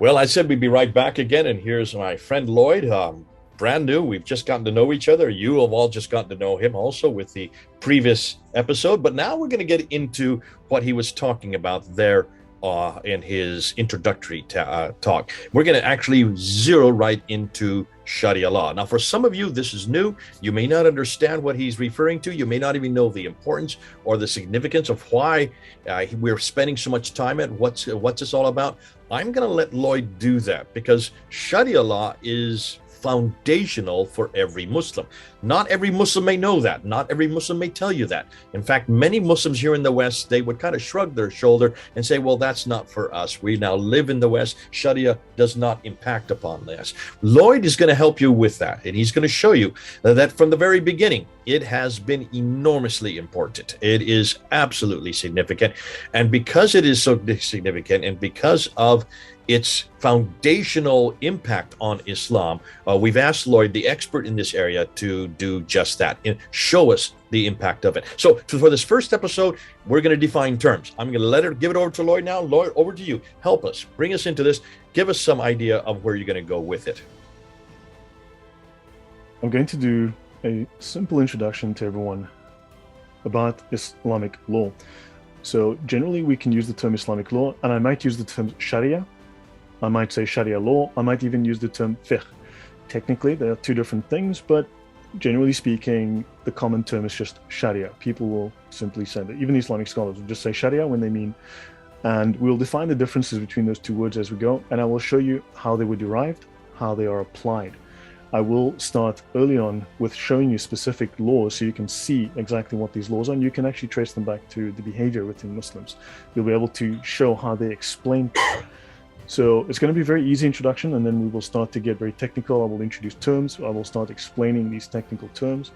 Well, I said we'd be right back again, and here's my friend Lloyd. Brand new. We've just gotten to know each other. You have all just gotten to know him also with the previous episode, but now we're going to get into what he was talking about there in his introductory talk. We're going to actually zero right into Sharia law. Now, for some of you, this is new. You may not understand what he's referring to. You may not even know the importance or the significance of why we're spending so much time at what's this all about. I'm going to let Lloyd do that because Sharia law is foundational for every Muslim. Not every Muslim may know that. Not every Muslim may tell you that. In fact, many Muslims here in the West, they would kind of shrug their shoulder and say, well, that's not for us. We now live in the West. Sharia does not impact upon this. Lloyd is going to help you with that. And he's going to show you that from the very beginning, it has been enormously important. It is absolutely significant. And because it is so significant and because of its foundational impact on Islam, we've asked Lloyd, the expert in this area, to do just that and show us the impact of it. So for this first episode, we're going to define terms. I'm going to give it over to Lloyd now. Lloyd, over to you. Help us, bring us into this. Give us some idea of where you're going to go with it. I'm going to do a simple introduction to everyone about Islamic law. So generally we can use the term Islamic law, and I might use the term Sharia. I might say Sharia law. I might even use the term Fiqh. Technically, they are two different things, but generally speaking, the common term is just Sharia. People will simply say that. Even Islamic scholars will just say Sharia when they mean, and we'll define the differences between those two words as we go, and I will show you how they were derived, how they are applied. I will start early on with showing you specific laws so you can see exactly what these laws are, and you can actually trace them back to the behavior within Muslims. You'll be able to show how they explain. So it's going to be a very easy introduction, and then we will start to get very technical. I will introduce terms. I will start explaining these technical terms.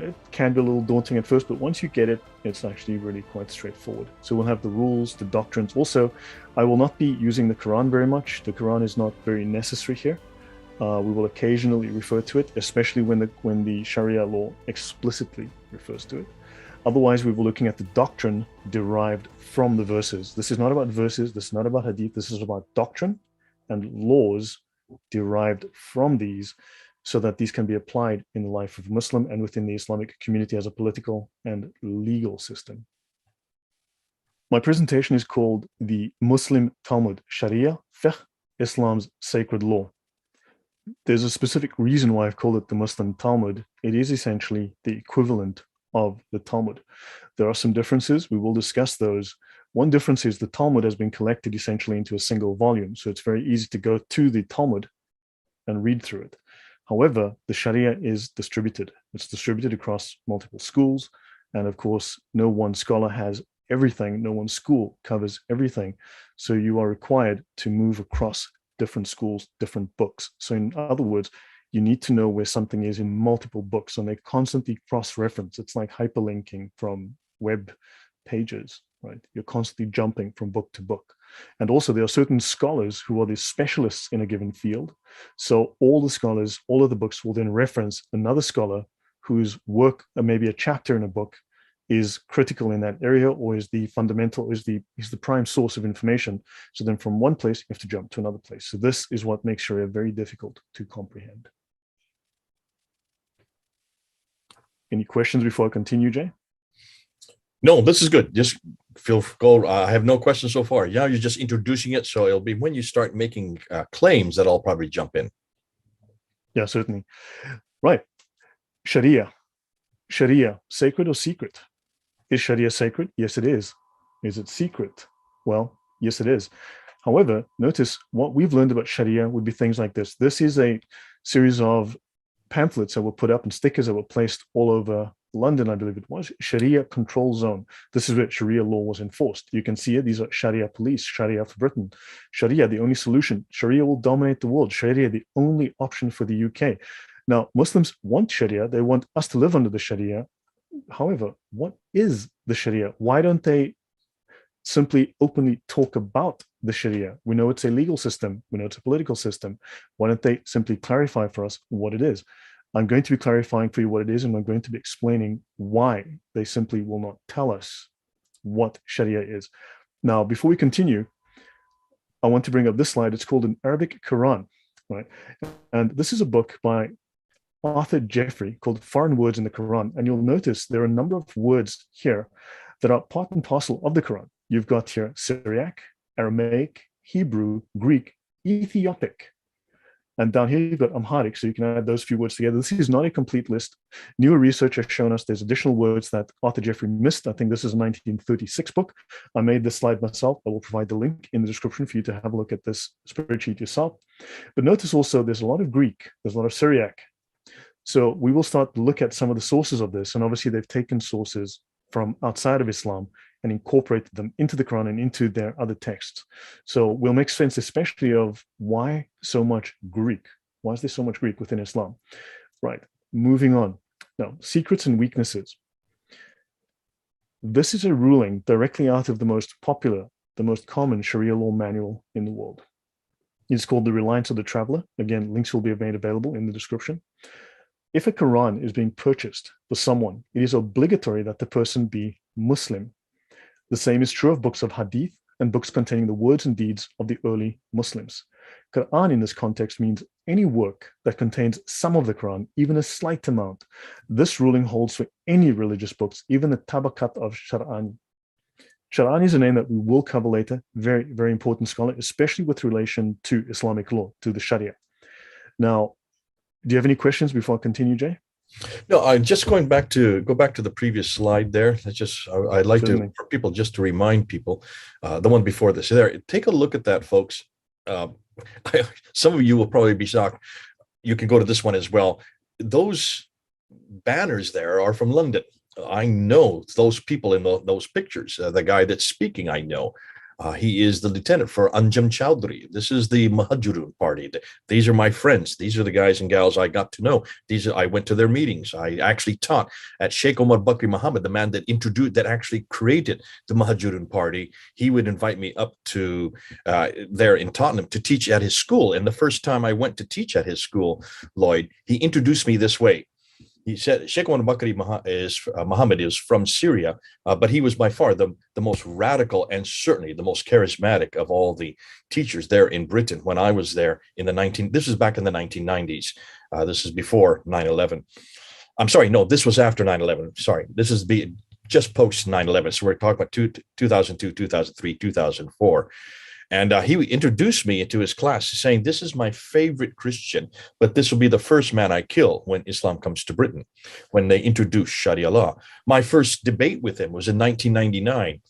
It can be a little daunting at first, but once you get it, it's actually really quite straightforward. So we'll have the rules, the doctrines. Also, I will not be using the Quran very much. The Quran is not very necessary here. We will occasionally refer to it, especially when the Sharia law explicitly refers to it. Otherwise, we were looking at the doctrine derived from the verses. This is not about verses. This is not about hadith. This is about doctrine and laws derived from these so that these can be applied in the life of a Muslim and within the Islamic community as a political and legal system. My presentation is called the Muslim Talmud, Sharia, Fiqh, Islam's Sacred Law. There's a specific reason why I've called it the Muslim Talmud. It is essentially the equivalent of the Talmud. There are some differences. We will discuss those. One difference is the Talmud has been collected essentially into a single volume, so it's very easy to go to the Talmud and read through it. However, the Sharia is distributed. It's distributed across multiple schools, and of course, no one scholar has everything. No one school covers everything. So you are required to move across different schools, different books. So in other words, you need to know where something is in multiple books, and they constantly cross-reference. It's like hyperlinking from web pages, right? You're constantly jumping from book to book. And also there are certain scholars who are the specialists in a given field. So all the scholars, all of the books will then reference another scholar whose work, or maybe a chapter in a book, is critical in that area, or is the fundamental, is the prime source of information. So then from one place, you have to jump to another place. So this is what makes Sharia very difficult to comprehend. Any questions before I continue, Jay? No, this is good. Just go. I have no questions so far. Yeah, you're just introducing it. So it'll be when you start making claims that I'll probably jump in. Yeah, certainly. Right. Sharia. Sharia, sacred or secret? Is Sharia sacred? Yes, it is. Is it secret? Well, yes, it is. However, notice what we've learned about Sharia would be things like this. This is a series of pamphlets that were put up and stickers that were placed all over London, I believe it was. Sharia control zone. This is where Sharia law was enforced. You can see it. These are Sharia police, Sharia for Britain. Sharia, the only solution. Sharia will dominate the world. Sharia, the only option for the UK. Now, Muslims want Sharia. They want us to live under the Sharia. However, what is the Sharia? Why don't they simply openly talk about the Sharia? We know it's a legal system. We know it's a political system. Why don't they simply clarify for us what it is? I'm going to be clarifying for you what it is, and I'm going to be explaining why they simply will not tell us what Sharia is. Now, before we continue, I want to bring up this slide. It's called an Arabic Quran, right? And this is a book by Arthur Jeffrey called Foreign Words in the Quran. And you'll notice there are a number of words here that are part and parcel of the Quran. You've got here Syriac, Aramaic, Hebrew, Greek, Ethiopic. And down here, you've got Amharic, so you can add those few words together. This is not a complete list. Newer research has shown us there's additional words that Arthur Jeffrey missed. I think this is a 1936 book. I made this slide myself. I will provide the link in the description for you to have a look at this spreadsheet yourself. But notice also there's a lot of Greek, there's a lot of Syriac. So we will start to look at some of the sources of this. And obviously, they've taken sources from outside of Islam and incorporated them into the Quran and into their other texts. So we'll make sense, especially of why so much Greek. Why is there so much Greek within Islam? Right, moving on. Now, secrets and weaknesses. This is a ruling directly out of the most popular, the most common Sharia law manual in the world. It's called The Reliance of the Traveler. Again, links will be made available in the description. If a Quran is being purchased for someone, it is obligatory that the person be Muslim. The same is true of books of hadith and books containing the words and deeds of the early Muslims. Quran in this context means any work that contains some of the Quran, even a slight amount. This ruling holds for any religious books, even the Tabakat of Shar'ani. Shar'ani is a name that we will cover later, very, very important scholar, especially with relation to Islamic law, to the Sharia. Now, do you have any questions before I continue, Jay? No, I'm just go back to the previous slide there. I'd like to, for people, just to remind people, the one before this there, take a look at that, folks. Some of you will probably be shocked. You can go to this one as well. Those banners there are from London. I know those people in those pictures. The guy that's speaking, I know. He is the lieutenant for Anjum Chowdhury. This is the Muhajirun party. These are my friends. These are the guys and gals I got to know. I went to their meetings. I actually taught at Sheikh Omar Bakri Muhammad, the man that actually created the Muhajirun party. He would invite me up to there in Tottenham to teach at his school. And the first time I went to teach at his school, Lloyd, he introduced me this way. He said Sheikh Omar Bakri Muhammad is from Syria, but he was by far the most radical and certainly the most charismatic of all the teachers there in Britain when I was there in this is back in the 1990s. This is before 9/11. I'm sorry, no, this was after 9/11. Sorry, this is just post 9/11. So we're talking about 2002, 2003, 2004. And he introduced me into his class saying, this is my favorite Christian, but this will be the first man I kill when Islam comes to Britain, when they introduce Sharia law. My first debate with him was in 1999,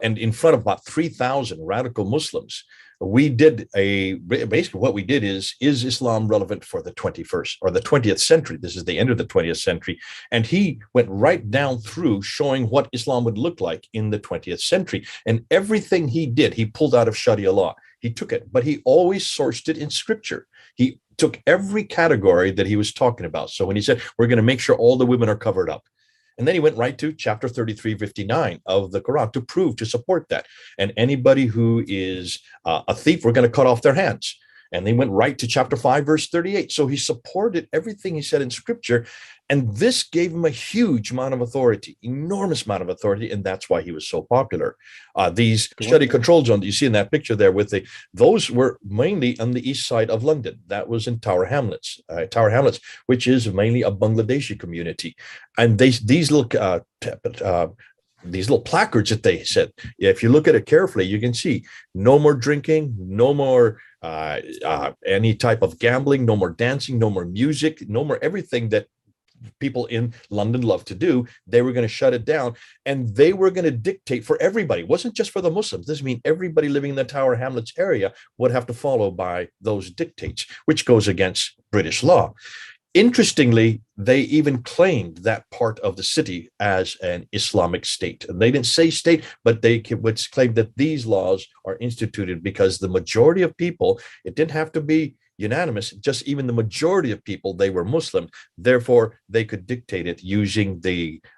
and in front of about 3,000 radical Muslims. We did basically what we did is Islam relevant for the 21st or the 20th century? This is the end of the 20th century. And he went right down through showing what Islam would look like in the 20th century. And everything he did, he pulled out of Sharia law. He took it, but he always sourced it in scripture. He took every category that he was talking about. So when he said, we're going to make sure all the women are covered up, and then he went right to chapter 3359 of the Quran to support that. And anybody who is a thief, we're going to cut off their hands. And they went right to chapter 5, verse 38. So he supported everything he said in scripture. And this gave him a huge amount of authority, enormous amount of authority. And that's why he was so popular. These study control zones you see in that picture there those were mainly on the east side of London. That was in Tower Hamlets, which is mainly a Bangladeshi community. And these little placards that they said, if you look at it carefully, you can see no more drinking, no more any type of gambling, no more dancing, no more music, no more everything that people in London love to do. They were going to shut it down, and they were going to dictate for everybody. It wasn't just for the Muslims. This means everybody living in the Tower Hamlets area would have to follow by those dictates, which goes against British law. Interestingly, they even claimed that part of the city as an Islamic state. And they didn't say state, but they would claim that these laws are instituted because the majority of people, it didn't have to be unanimous, just even the majority of people, they were Muslim. Therefore, they could dictate it using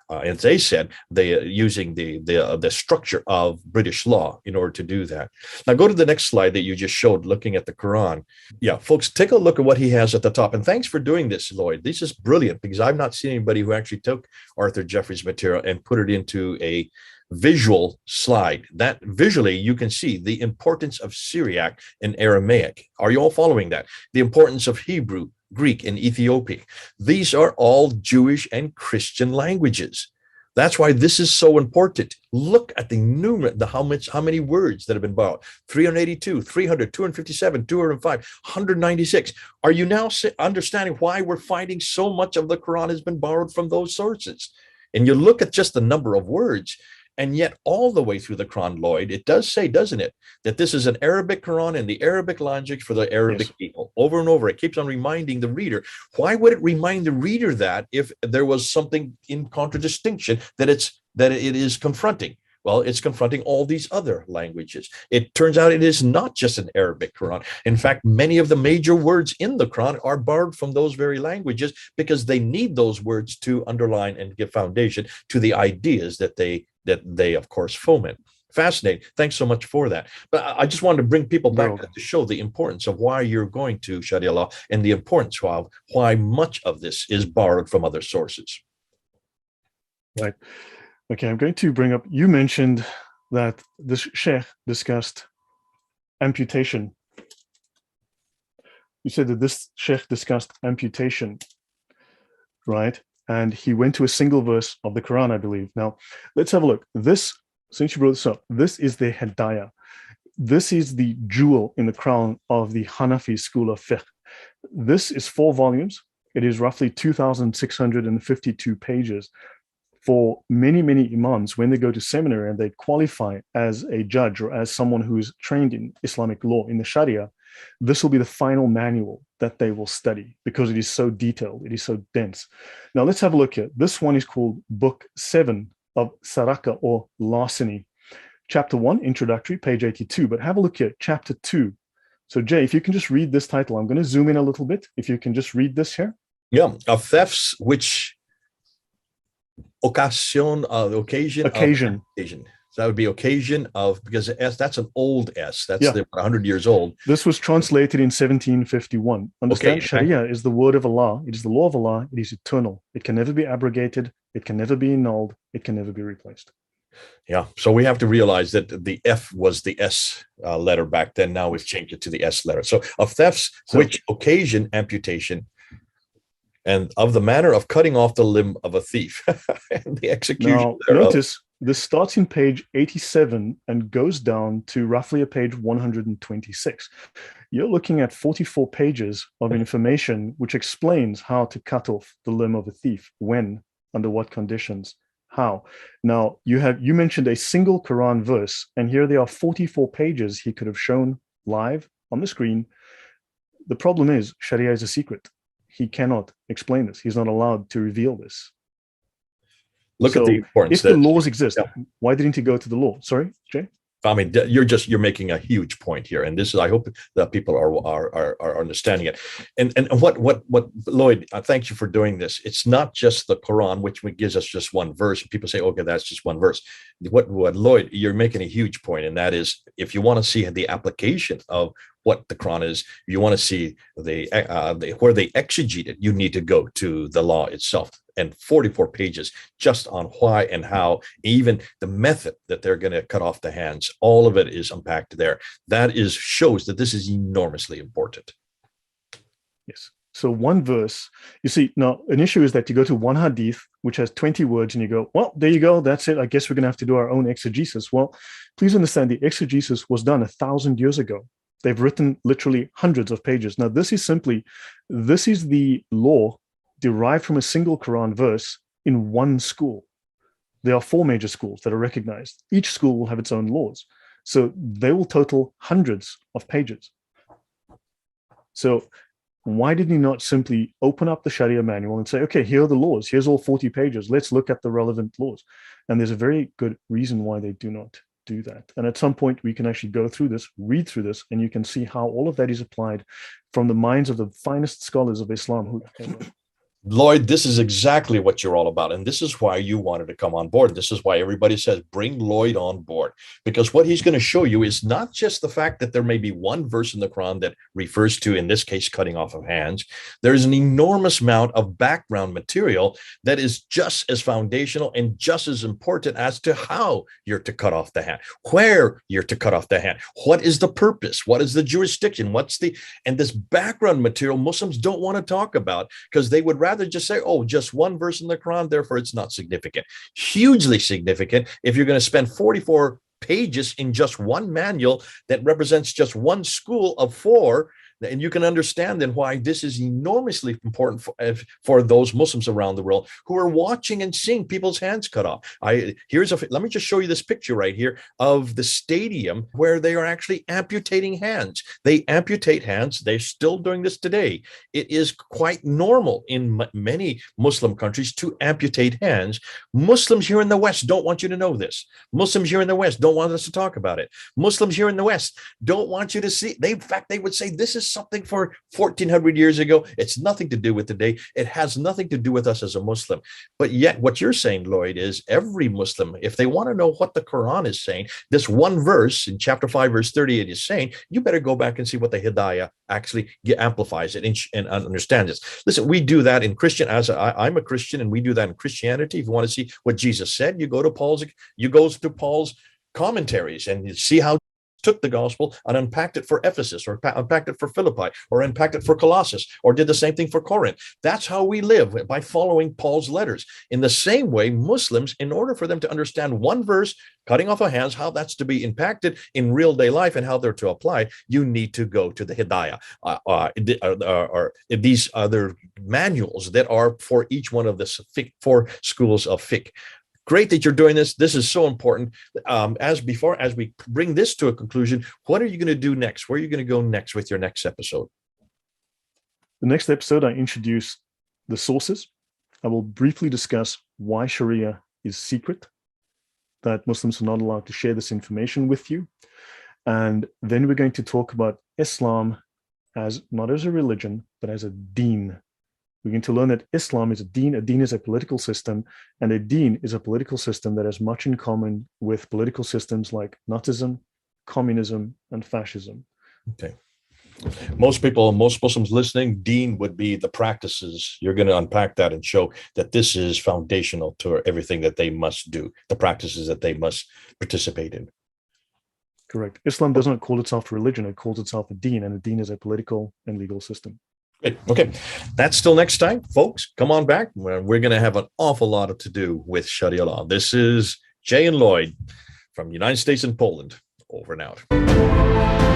as they said, using the structure of British law in order to do that. Now, go to the next slide that you just showed, looking at the Quran. Yeah, folks, take a look at what he has at the top. And thanks for doing this, Lloyd. This is brilliant because I've not seen anybody who actually took Arthur Jeffrey's material and put it into a visual slide. That visually you can see the importance of Syriac and Aramaic. Are you all following that? The importance of Hebrew, Greek, and Ethiopic. These are all Jewish and Christian languages. That's why this is so important. Look at how many words that have been borrowed. 382, 300, 257, 205, 196. Are you now understanding why we're finding so much of the Quran has been borrowed from those sources? And you look at just the number of words, and yet all the way through the Quran, Lloyd, it does say, doesn't it, that this is an Arabic Quran in the Arabic language for the Arabic people. Over and over, it keeps on reminding the reader. Why would it remind the reader that if there was something in contradistinction that it is confronting? Well, it's confronting all these other languages. It turns out it is not just an Arabic Quran. In fact, many of the major words in the Quran are borrowed from those very languages because they need those words to underline and give foundation to the ideas that they, of course, foment. Fascinating. Thanks so much for that. But I just wanted to bring people back to show the importance of why you're going to Sharia law and the importance of why much of this is borrowed from other sources. Right. Okay, I'm going to bring up, you mentioned that this sheikh discussed amputation. You said that this sheikh discussed amputation, right? And he went to a single verse of the Quran, I believe. Now, let's have a look. This, since you brought this up, this is the Hedaya. This is the jewel in the crown of the Hanafi school of fiqh. This is 4 volumes. It is roughly 2,652 pages. For many, many imams, when they go to seminary and they qualify as a judge or as someone who's trained in Islamic law, in the Sharia, this will be the final manual that they will study because it is so detailed, it is so dense. Now let's have a look here. This one is called Book 7 of Saraka or Larceny. Chapter 1, Introductory, page 82. But have a look here, Chapter 2. So Jay, if you can just read this title, I'm going to zoom in a little bit. If you can just read this here. Yeah, of thefts which occasion. So that would be occasion of, because S, that's an old S. That's 100 years old. This was translated in 1751. Understand, Sharia is the word of Allah. It is the law of Allah. It is eternal. It can never be abrogated. It can never be annulled. It can never be replaced. Yeah, so we have to realize that the F was the S letter back then. Now we've changed it to the S letter. So of thefts which occasion amputation, and of the manner of cutting off the limb of a thief and the execution. Now, notice this starts in page 87 and goes down to roughly a page 126. You're looking at 44 pages of information which explains how to cut off the limb of a thief, when, under what conditions, how. Now, you mentioned a single Quran verse, and here there are 44 pages he could have shown live on the screen. The problem is Sharia is a secret. He cannot explain this. He's not allowed to reveal this. Look at the importance. If the laws exist, why didn't he go to the law? Sorry, Jay? I mean, you're making a huge point here, and this is, I hope that people are understanding it. And what Lloyd, thank you for doing this. It's not just the Quran, which gives us just one verse. People say, okay, that's just one verse. What Lloyd, you're making a huge point, and that is, if you want to see the application of what the Quran is, you want to see where they exegete it, you need to go to the law itself. And 44 pages just on why and how, even the method that they're going to cut off the hands, all of it is unpacked there. That shows that this is enormously important. Yes. So one verse, you see, now an issue is that you go to one hadith, which has 20 words, and you go, well, there you go, that's it. I guess we're going to have to do our own exegesis. Well, please understand, the exegesis was done 1,000 years ago. They've written literally hundreds of pages. Now, this is the law derived from a single Quran verse in one school. There are 4 major schools that are recognized. Each school will have its own laws. So they will total hundreds of pages. So why did he not simply open up the Sharia manual and say, okay, here are the laws. Here's all 40 pages. Let's look at the relevant laws. And there's a very good reason why they do not do that. And at some point, we can actually go through this, read through this, and you can see how all of that is applied from the minds of the finest scholars of Islam who Lloyd, this is exactly what you're all about. And this is why you wanted to come on board. This is why everybody says, bring Lloyd on board. Because what he's going to show you is not just the fact that there may be one verse in the Quran that refers to, in this case, cutting off of hands. There's an enormous amount of background material that is just as foundational and just as important as to how you're to cut off the hand, where you're to cut off the hand, what is the purpose, what is the jurisdiction, and this background material Muslims don't want to talk about because they would rather just say, oh, just one verse in the Quran, therefore it's not significant. Hugely significant if you're going to spend 44 pages in just one manual that represents just one school of four. And you can understand then why this is enormously important for those Muslims around the world who are watching and seeing people's hands cut off. Let me just show you this picture right here of the stadium where they are actually amputating hands. They amputate hands. They're still doing this today. It is quite normal in many Muslim countries to amputate hands. Muslims here in the West don't want you to know this. Muslims here in the West don't want us to talk about it. Muslims here in the West don't want you to see. In fact, they would say this is something for 1400 years ago. It's nothing to do with today. It has nothing to do with us as a Muslim. But yet what you're saying, Lloyd, is every Muslim, if they want to know what the Quran is saying, this one verse in chapter 5, verse 38 is saying, you better go back and see what the Hedaya actually amplifies it and understands it. Listen, we do that in Christian, I'm a Christian, and we do that in Christianity. If you want to see what Jesus said, you go to Paul's commentaries and you see how took the gospel and unpacked it for Ephesus, or unpacked it for Philippi, or unpacked it for Colossus, or did the same thing for Corinth. That's how we live, by following Paul's letters. In the same way, Muslims, in order for them to understand one verse, cutting off of hands, how that's to be impacted in real day life and how they're to apply, you need to go to the Hedaya, or these other manuals that are for each one of the 4 schools of fiqh. Great that you're doing this. This is so important. As we bring this to a conclusion, what are you going to do next? Where are you going to go next with your next episode? The next episode, I introduce the sources. I will briefly discuss why Sharia is secret, that Muslims are not allowed to share this information with you. And then we're going to talk about Islam as not as a religion, but as a deen. We're going to learn that Islam is a deen. A deen is a political system, and a deen is a political system that has much in common with political systems like Nazism, communism, and fascism. Okay. Most Muslims listening, deen would be the practices. You're going to unpack that and show that this is foundational to everything that they must do, the practices that they must participate in. Correct. Islam does not call itself a religion. It calls itself a deen, and a deen is a political and legal system. Okay, that's still next time, folks. Come on back. We're going to have an awful lot to do with Sharia law. This is Jay and Lloyd from the United States and Poland. Over and out.